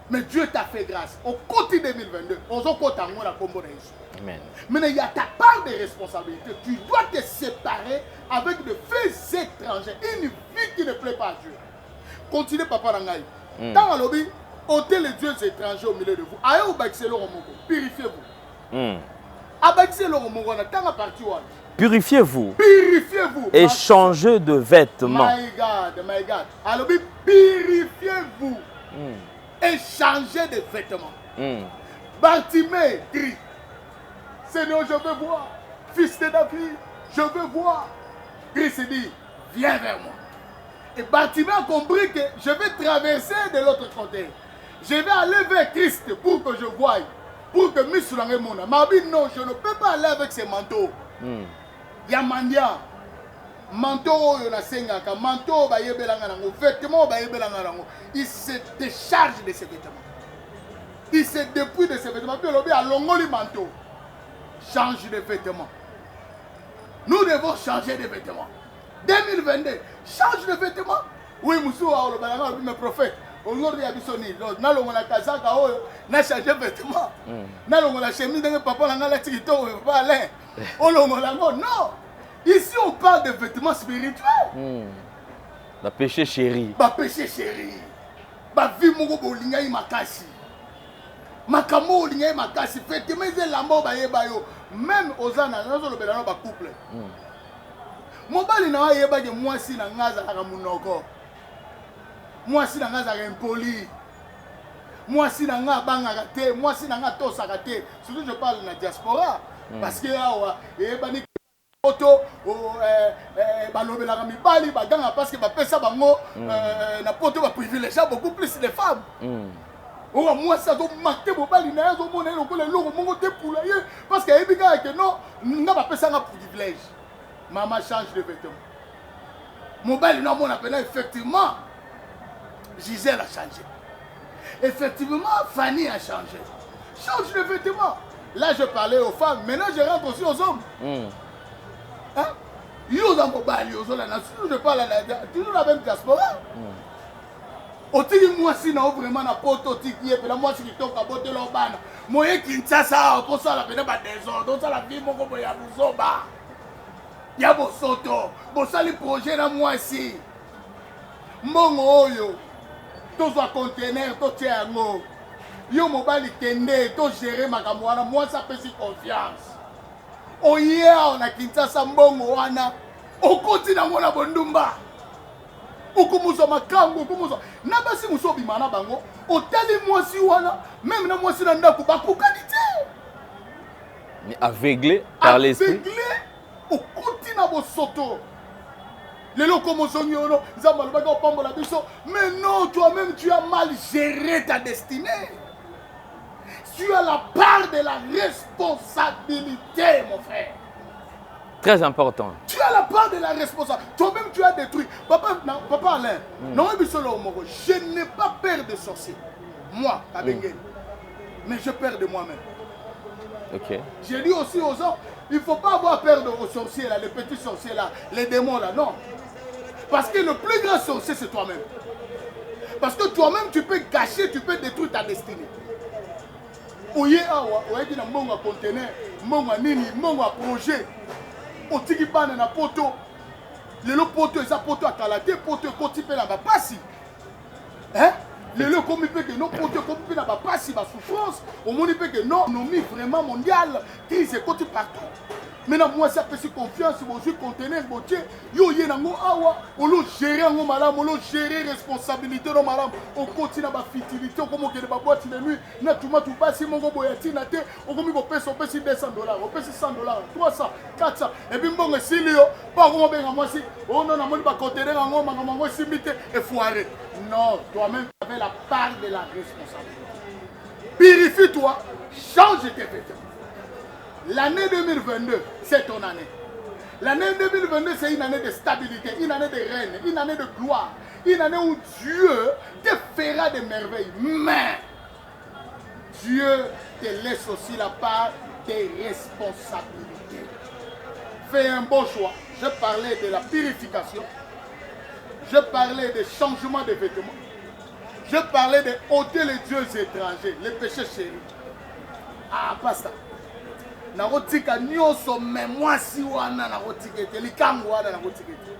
Mais Dieu t'a fait grâce. Au côté 2022, Amen. Maintenant, il y a ta part de responsabilité. Tu dois te séparer avec des faits étrangers. Une vie qui ne plaît pas à Dieu. Continuez, papa Rangaï. Dans le lobby, ôtez les dieux étrangers au milieu de vous. Aïe ou baxelo au Mongo. Purifiez-vous. Abaxelo au Mongo, dans la partie Purifiez-vous Purifiez-vous. et changez de vêtements. My God, my God. Alors, purifiez-vous et changez de vêtements. Bartimée crie, Seigneur, je veux voir. Fils de David, je veux voir. Christ dit, viens vers moi. Et Bartimée a compris que je vais traverser de l'autre côté. Je vais aller vers Christ pour que je voie. Pour que Missulange Mona. Mabi, non, je ne peux pas aller avec ces manteaux. Il y a mandia. Manteau, il y a manteau, vêtements, il se décharge de ces vêtements. Il se dépouille de ses vêtements. Puis il a longoli manteau. Change de vêtements. Nous devons changer de vêtements. 2022, change de vêtements. Oui, Moussou, mes prophètes. Aujourd'hui, il y a des sonnets. N'a l'on a kazaka, n'a changé de vêtements. N'a l'on a chemise de papa, n'a la tirito, pas aller. Non. Ici, on parle de vêtements spirituels. La péché chéri. Ba péché chéri. Ba vie mon go linga makasi. Makamo linga makasi. Vêtements c'est lambo ba yeba yo. Même aux ana, nous le belano ba couple. Mobali na yeba ke moi si na ngaza ka munoko. Moi si na ngaza ka impoli. Moi si na nga banga te, moi si na nga tosa ka te. Surtout je parle na diaspora parce que awa yeba ni auto balobelaka mibali baganga parce que bapesa bango na poto ba privilégier beaucoup plus les femmes. Moi ça doit marquer mobali na zo mona lokola loko mongo te poulaye parce que ebika que non nga bapesa nga privilège. Maman change de vêtements. Mobali na mona pena effectivement Gisèle a changé. Effectivement Fanny a changé. Change de vêtements. Là je parlais aux femmes, maintenant je rentre aussi aux hommes. Hein? Yo dans mobile, yo la nation, je parle toujours la même diaspora. Otiki moi si na vraiment na poto tiki et puis la moi si qui toka bote l'obana. Moye Kinshasa pour ça la pena ba désordre, donc ça la vie moko boya buzoba. Ya bo soto, bo sali projet na moi si. Mbongo oyo. Tozo conteneur to tiango. Yo mobile kende to gérer makambo wana, moi ça peut si confiance. Oye on a Kinshasa mbongo wana okoti na mona bondumba okumuzo makango okumuzo na basi muso bimana bango otali mwasi wana même na mwasi na ndako bakukadite mais aveuglé par l'esprit okoti na bosoto lelo comme zonyono zamba lobaka opambola biso mais non toi-même tu as mal géré ta destinée. Tu as la part de la responsabilité, mon frère. Très important. Tu as la part de la responsabilité. Toi-même, tu as détruit. Papa Alain, non, je n'ai pas peur de sorciers. Moi, mais je peur de moi-même. Ok. J'ai dit aussi aux gens, il ne faut pas avoir peur aux sorciers, là, les petits sorciers, là, les démons, là, non. Parce que le plus grand sorcier, c'est toi-même. Parce que toi-même, tu peux gâcher, tu peux détruire ta destinée. Oye awa oye na mbongo conteneur mbongo nini mbongo projet otiki bana na poto lelo poto eza poto akalate poto koti pe na ba pasi hein lelo komi pe que non poto komi pe na ba pasi ba souffrance au moni pe que non nomi vraiment mondial crise koti partout. Maintenant moi ça peut se confiance bonjour conteneur botier yo ye nango awa olo gérer ngo malam olo gérer responsabilité no malam on continue ba fitilité comme que ba boîte de nuit na tout ma tout passer mon go boyati na te on komi ko pesa $200 on pesa $100 300 400 et puis mbongo silio pas comment benga moi si on non na moni ba conteneur ngo mango simité et foiré. Non, toi-même tu avais la part de la responsabilité. Purifie-toi, change tes vêtements. L'année 2022, c'est ton année. L'année 2022, c'est une année de stabilité, une année de règne, une année de gloire, une année où Dieu te fera des merveilles. Mais Dieu te laisse aussi la part des responsabilités. Fais un bon choix. Je parlais de la purification. Je parlais des changements de vêtements. Je parlais de ôter les dieux étrangers, les péchés chéris. Ah, pas ça. Narotika nyoso memwa si wana narotika te likango wana narotika te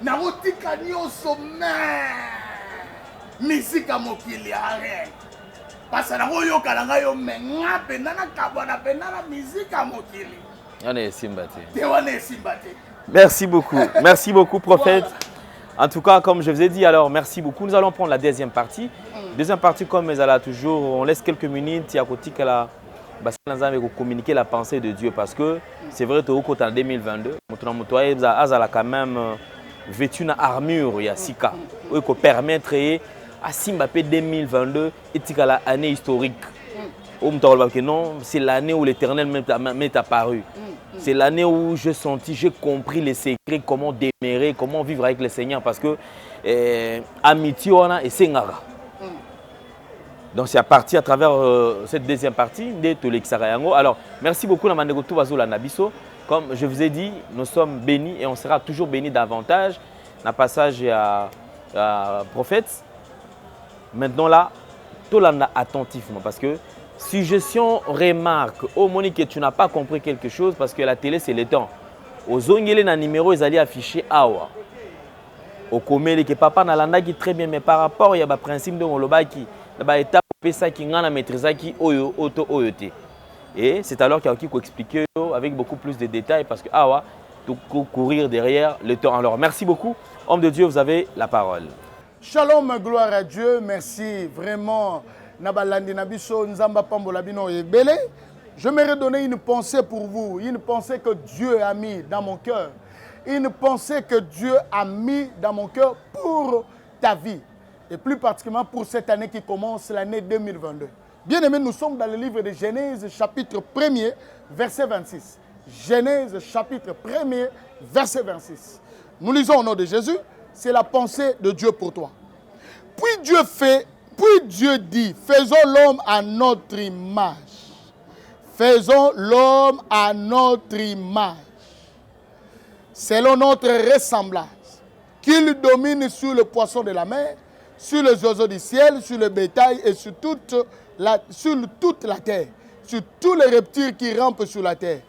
narotika nyoso misika mokili are pasa na oyo kalanga yo menga penda na kabana penda na misika mokili Merci beaucoup, prophète. En tout cas, comme je vous ai dit, alors merci beaucoup. Nous allons prendre la deuxième partie. Deuxième partie, comme Ezala toujours, on laisse quelques minutes. Il y a côté que la communiquer la pensée de Dieu parce que c'est vrai que en 2022, Azala quand même vêtu une armure, il y a Sika, qui peut permettre à Simbapé 2022 et l'année historique. Non, c'est l'année où l'Éternel m'est apparu. C'est l'année où j'ai compris les secrets, comment demeurer, comment vivre avec le Seigneur. Parce que amitié et Sengara. Donc c'est à partir à travers cette deuxième partie de Tolexarayango. Alors merci beaucoup Namandego Tuvazola Nabiso. Comme je vous ai dit, nous sommes bénis et on sera toujours bénis davantage. Dans passage à prophète. Maintenant là, tout là attentivement parce que suggestion, remarque, oh Monique, tu n'as pas compris quelque chose parce que la télé c'est le temps. Aux ongles na numéro ils allaient afficher awa. Au comélé que papa na landa qui très bien mais par rapport il y a ba principe de ngoloba qui ba étape ça qui ngana maîtriser qui oyo auto oyote. Et c'est alors qu'il y a qui expliquer avec beaucoup plus de détails parce que awa tout courir derrière le temps. Alors merci beaucoup. Homme de Dieu, vous avez la parole. Shalom, gloire à Dieu. Merci vraiment. Je m'aimerais donner une pensée pour vous, une pensée que Dieu a mis dans mon cœur, une pensée que Dieu a mis dans mon cœur pour ta vie, et plus particulièrement pour cette année qui commence, l'année 2022. Bien aimés, nous sommes dans le livre de Genèse, chapitre 1er, verset 26. Genèse, chapitre 1er, verset 26. Nous lisons au nom de Jésus, c'est la pensée de Dieu pour toi. Puis Dieu dit, faisons l'homme à notre image. Faisons l'homme à notre image. Selon notre ressemblance. Qu'il domine sur le poisson de la mer, sur les oiseaux du ciel, sur le bétail et sur toute la terre. Sur tous les reptiles qui rampent sur la terre.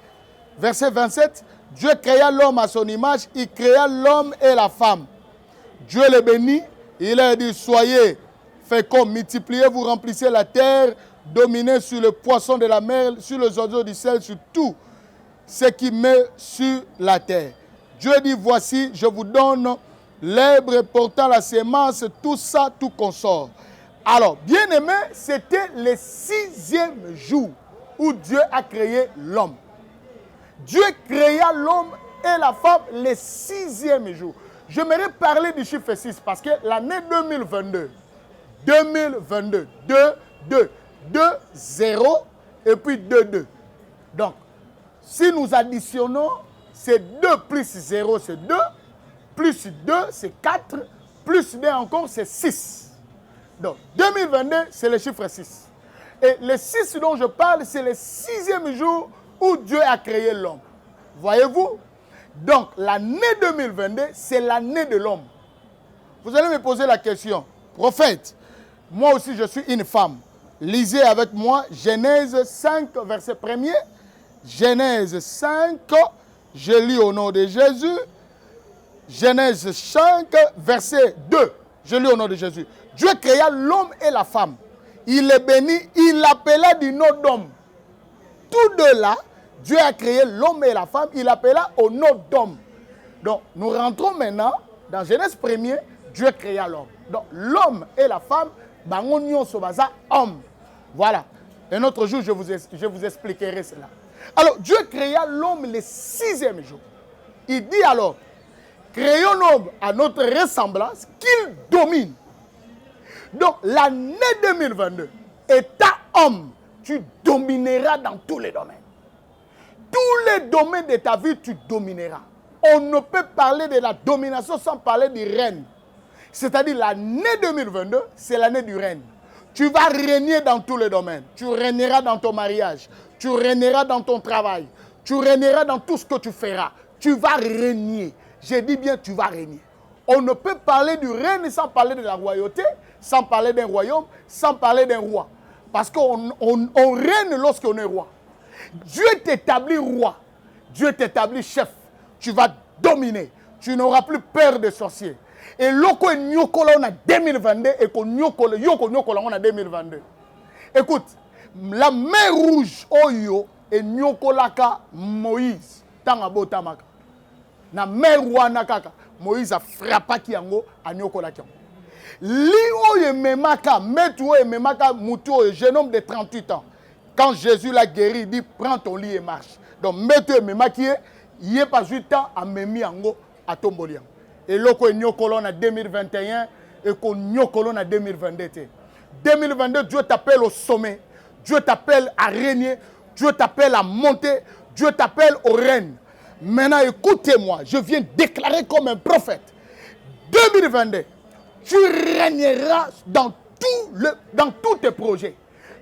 Verset 27. Dieu créa l'homme à son image. Il créa l'homme et la femme. Dieu les bénit. Il a dit, soyez féconds, multipliez-vous, remplissez la terre, dominez sur le poisson de la mer, sur les oiseaux du ciel, sur tout ce qui met sur la terre. Dieu dit, voici, je vous donne l'herbe portant la sémence, tout ça, tout consort. Alors, bien aimé, c'était le 6e jour où Dieu a créé l'homme. Dieu créa l'homme et la femme le 6e jour. J'aimerais parler du chiffre 6 parce que l'année 2022, 2, 0 et puis 2. Donc, si nous additionnons, c'est 2 plus 0, c'est 2, plus 2, c'est 4, plus 2 encore, c'est 6. Donc, 2022, c'est le chiffre 6. Et le 6 dont je parle, c'est le 6e jour où Dieu a créé l'homme. Voyez-vous? Donc, l'année 2022, c'est l'année de l'homme. Vous allez me poser la question, prophète, moi aussi je suis une femme. Lisez avec moi Genèse 5, verset 1er. Genèse 5, je lis au nom de Jésus. Genèse 5, verset 2, je lis au nom de Jésus. Dieu créa l'homme et la femme. Il les bénit, il l'appela du nom d'homme. Tous deux là, Dieu a créé l'homme et la femme, il l'appela au nom d'homme. Donc, nous rentrons maintenant dans Genèse 1er, Dieu créa l'homme. Donc, l'homme et la femme, bangonyon sobaza, homme. Voilà. Un autre jour, je vous expliquerai cela. Alors, Dieu créa l'homme le 6e jour. Il dit alors, créons l'homme à notre ressemblance, qu'il domine. Donc, l'année 2022, état homme, tu domineras dans tous les domaines. Tous les domaines de ta vie, tu domineras. On ne peut parler de la domination sans parler du règne. C'est-à-dire l'année 2022, c'est l'année du règne. Tu vas régner dans tous les domaines. Tu régneras dans ton mariage. Tu régneras dans ton travail. Tu régneras dans tout ce que tu feras. Tu vas régner. J'ai dit bien, tu vas régner. On ne peut parler du règne sans parler de la royauté, sans parler d'un royaume, sans parler d'un roi. Parce qu'on règne lorsqu'on est roi. Dieu t'établit roi. Dieu t'établit chef. Tu vas dominer. Tu n'auras plus peur des sorciers. Et loko nyokola on a 2022 et ko nyokola on a 2022. Écoute, la mer rouge oyo et nyokolaka Moïse tanga botamaka na mer wana kaka Moïse a frappaki yango a nyokolaki yango li oyo memaka metu oyo memaka mutu oyo jeune homme de 38 ans quand Jésus l'a guéri il dit prends ton lit et marche donc metu memaki il est pas 8 ans a memi yango a tomboli yango et loko nyokolo na 2021 et qu'on nyokolo na 2022 2022 Dieu t'appelle au sommet Dieu t'appelle à régner Dieu t'appelle à monter Dieu t'appelle au règne. Maintenant écoutez-moi je viens déclarer comme un prophète 2022 tu régneras dans tous tes projets.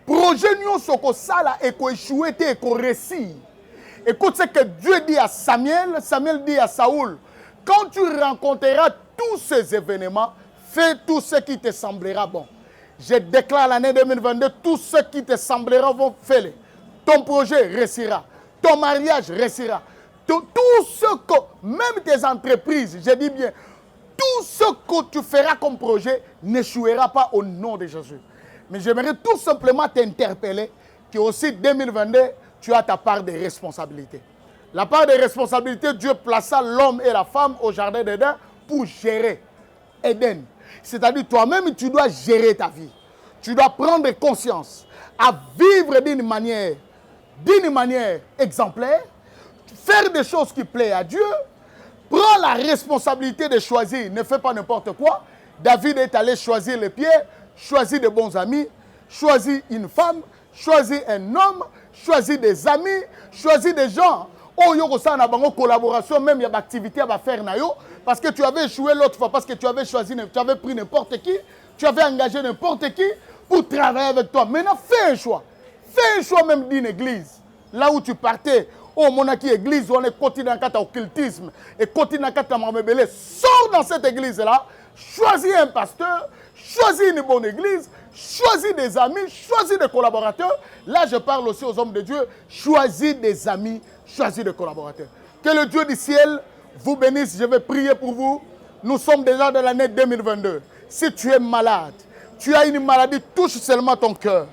Projet nyonso ko sala et ko échouer et ko réussir. Écoute ce que Dieu dit à Samuel, Samuel dit à Saoul, quand tu rencontreras tous ces événements, fais tout ce qui te semblera bon. Je déclare l'année 2022, tout ce qui te semblera bon, fais-le. Ton projet réussira, ton mariage réussira. Tout ce que, même tes entreprises, je dis bien, tout ce que tu feras comme projet n'échouera pas au nom de Jésus. Mais j'aimerais tout simplement t'interpeller que aussi 2022, tu as ta part de responsabilité. La part de responsabilité, Dieu plaça l'homme et la femme au jardin d'Éden pour gérer Éden. C'est-à-dire toi-même, tu dois gérer ta vie. Tu dois prendre conscience à vivre d'une manière exemplaire, faire des choses qui plaisent à Dieu. Prends la responsabilité de choisir, ne fais pas n'importe quoi. David est allé choisir les pieds, choisir de bons amis, choisir une femme, choisir un homme, choisir des amis, choisir des gens. Oh, yo ça na bango collaboration, même il y a des activités à faire na yo, parce que tu avais échoué l'autre fois, parce que tu avais choisi, tu avais pris n'importe qui, tu avais engagé n'importe qui pour travailler avec toi. Maintenant, fais un choix. Fais un choix même d'une église. Là où tu partais, oh, mon aki église, on est continue dans occultisme et continue dans mamebele. Sors dans cette église-là, choisis un pasteur, choisis une bonne église, choisis des amis, choisis des collaborateurs. Là, je parle aussi aux hommes de Dieu. Choisis des amis, choisis des collaborateurs. Que le Dieu du ciel vous bénisse. Je vais prier pour vous. Nous sommes déjà dans l'année 2022. Si tu es malade, tu as une maladie, touche seulement ton cœur.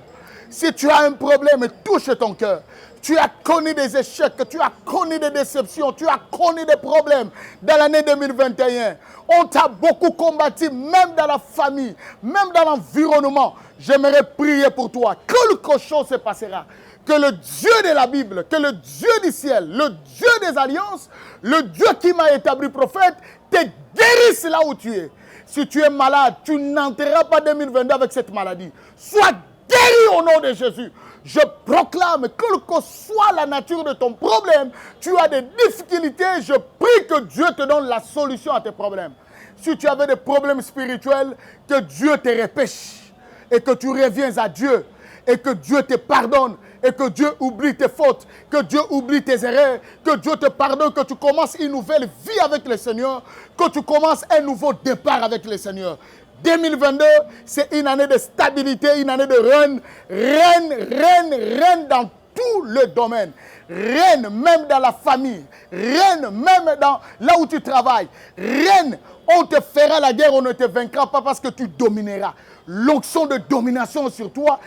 Si tu as un problème, touche ton cœur. Tu as connu des échecs, tu as connu des déceptions, tu as connu des problèmes dans l'année 2021. On t'a beaucoup combattu, même dans la famille, même dans l'environnement. J'aimerais prier pour toi. Quelque chose se passera. Que le Dieu de la Bible, que le Dieu du ciel, le Dieu des alliances, le Dieu qui m'a établi prophète, te guérisse là où tu es. Si tu es malade, tu n'entreras pas 2022 avec cette maladie. Sois guéri au nom de Jésus. Je proclame, quelle que soit la nature de ton problème, tu as des difficultés, je prie que Dieu te donne la solution à tes problèmes. Si tu avais des problèmes spirituels, que Dieu te repêche et que tu reviens à Dieu et que Dieu te pardonne et que Dieu oublie tes fautes, que Dieu oublie tes erreurs, que Dieu te pardonne, que tu commences une nouvelle vie avec le Seigneur, que tu commences un nouveau départ avec le Seigneur. 2022, c'est une année de stabilité, une année de reine dans tous les domaines. Reine même dans la famille, reine même dans là où tu travailles. Reine, on te fera la guerre, on ne te vaincra pas parce que tu domineras. L'onction de domination sur toi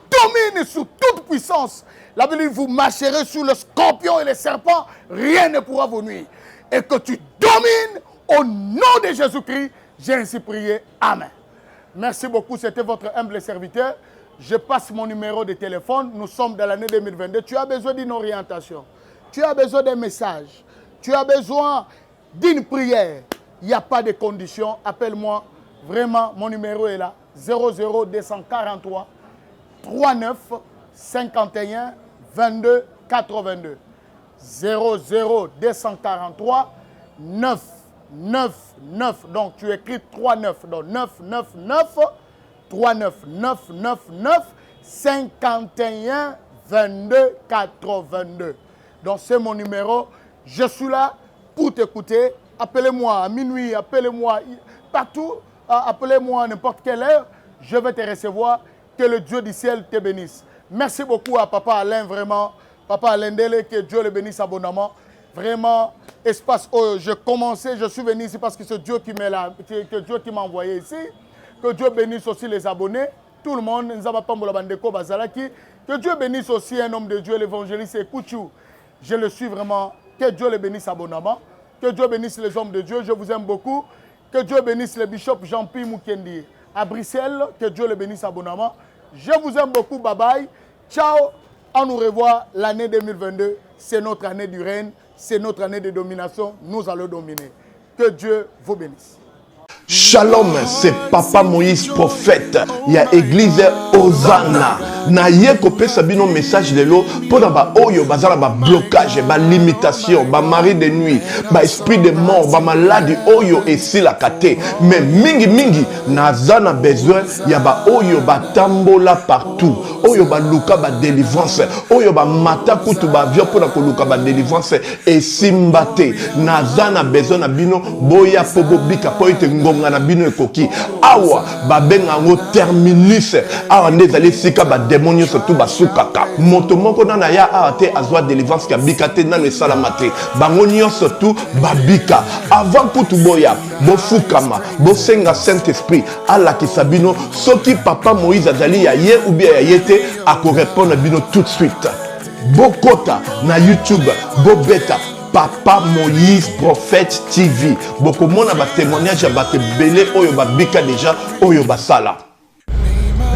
domine sur toute puissance. La Bible dit, vous marcherez sur le scorpion et les serpents, rien ne pourra vous nuire. Et que tu domines au nom de Jésus-Christ. J'ai ainsi prié. Amen. Merci beaucoup. C'était votre humble serviteur. Je passe mon numéro de téléphone. Nous sommes dans l'année 2022. Tu as besoin d'une orientation. Tu as besoin d'un message. Tu as besoin d'une prière. Il n'y a pas de conditions. Appelle-moi. Vraiment, mon numéro est là. 00243 39 51 22 82. 00243 9 donc tu écris 39 donc 999 39 51 22 82. Donc c'est mon numéro. Je suis là pour t'écouter. Appelez-moi à minuit, appelez-moi partout, appelez-moi à n'importe quelle heure. Je vais te recevoir. Que le Dieu du ciel te bénisse. Merci beaucoup à Papa Alain, vraiment. Papa Alain Dele, que Dieu le bénisse abondamment. Vraiment, espace où je commençais, je suis venu ici parce que c'est Dieu qui m'a envoyé ici. Que Dieu bénisse aussi les abonnés. tout le monde. Que Dieu bénisse aussi un homme de Dieu, l'évangéliste Ekouchou. Je le suis vraiment. Que Dieu le bénisse abondamment. Que Dieu bénisse les hommes de Dieu. Je vous aime beaucoup. Que Dieu bénisse le bishop Jean-Pierre Moukendi à Bruxelles. Que Dieu le bénisse abondamment. Je vous aime beaucoup. Bye bye. Ciao. On nous revoit l'année 2022. C'est notre année du règne. C'est notre année de domination. Nous allons dominer. Que Dieu vous bénisse. Shalom, c'est Papa Moïse prophète. Il y a église Hosanna. Na ye kopé sabino message de l'eau pour ba oyo bazala ba blocage, ba limitation, ba mari de nuit, ba esprit de mort, ba maladie oyo et si la kate. Mais mingi nazana besoin ya ba oyo ba tambola partout. Oyo ba luka ba délivrance, oyo ba mata kutu ba vio pour ko luka ba délivrance et simbate. Nazana besoin na bino boya pobo bika poite ngonga na bino ekoki. Awa ba benga ngo terminus. Awa ndezali sika ba démonios surtout basukaka moto moko na ya ate azwa délivrance ka bikate na le salamate bangonio surtout babika avant kutu boya bofukama bosenga Saint Esprit ala kisabino soki Papa Moïse azali ya ye ou bien ya yete ako répondre bino tout de suite bokota na YouTube bobeta Papa Moïse Prophète TV bokomona ba témoignage ba belé oyo babika déjà oyo basala.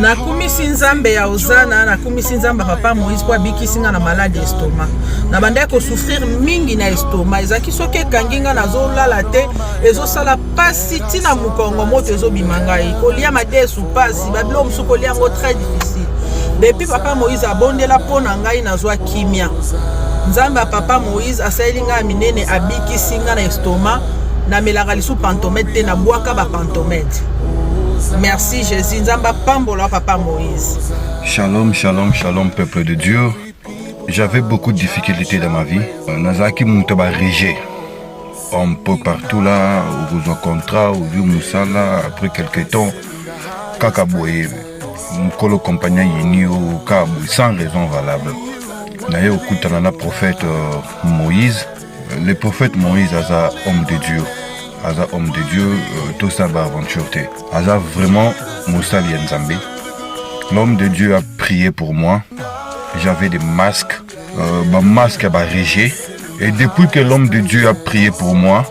Nakumisi nzambe ya Hosanna, nakumisi nzambe Papa Moïse kwa bikisinga na malade estomac. Na banda ko souffrir mingi na estomac. Ezaki soke kanginga nazo lala te, ezo sala pasi tina mukongo moto ezo bimangai. Kolia mate sou pasi, bablo msu kolia ngo très difficile. Depuis Papa Moïse abondela pona ngai nazwa kimia. Nzambe Papa Moïse asayelinga minene abikisinga na estomac, na melaka lisu pantomètre te na bwaka ba pantomètre. Merci Jésus, Nzamba Pambola Papa Moïse. Shalom, shalom, shalom peuple de Dieu. J'avais beaucoup de difficultés dans ma vie. Nazaki Moutaba Régé. Un peu partout là, vous en contrat, ou vu Moussala, après quelques temps, Kakaboué, Moukolo compagnon Yini au Kabou, sans raison valable. D'ailleurs, au Koutanana prophète Moïse, le prophète Moïse est un homme de Dieu. Aza homme de Dieu, tout ça va aventure. Aza vraiment Moussa Lienzambe. L'homme de Dieu a prié pour moi. J'avais des masques, masque à Régé. Et depuis que l'homme de Dieu a prié pour moi,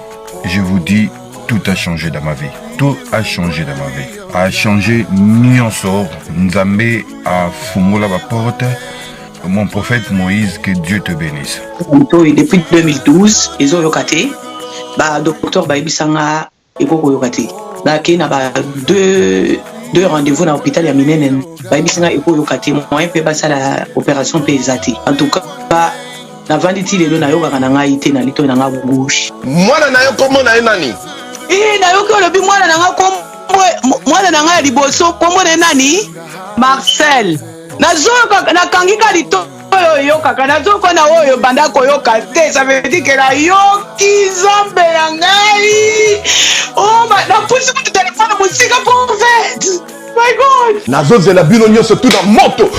je vous dis, tout a changé dans ma vie. Tout a changé dans ma vie. A changé Nyonsor. Nzambe a fumé la porte. Mon prophète Moïse, que Dieu te bénisse. Depuis 2012, ils ont locaté. Bah docteur Baibisanga ekoko yokati ba kena ba deux rendez-vous dans l'hôpital ya minene Baibisanga ekoko yokati moyen pe basala opération pesati en tout cas ba na vanditi lelo na yoka na ngai te na lito na nga gauche mwana na yo komo na nani na yo ko lobi mwana na nga komo mwana na nga liboso komo na nani Marcel nazo na kangika lito yo kaka nazoko na oyo banda koyoka te ça veut dire que la yoki zombe ya ngai oh na pusi ku téléphone musika prophète my god nazo zela bino nyonso tout na moto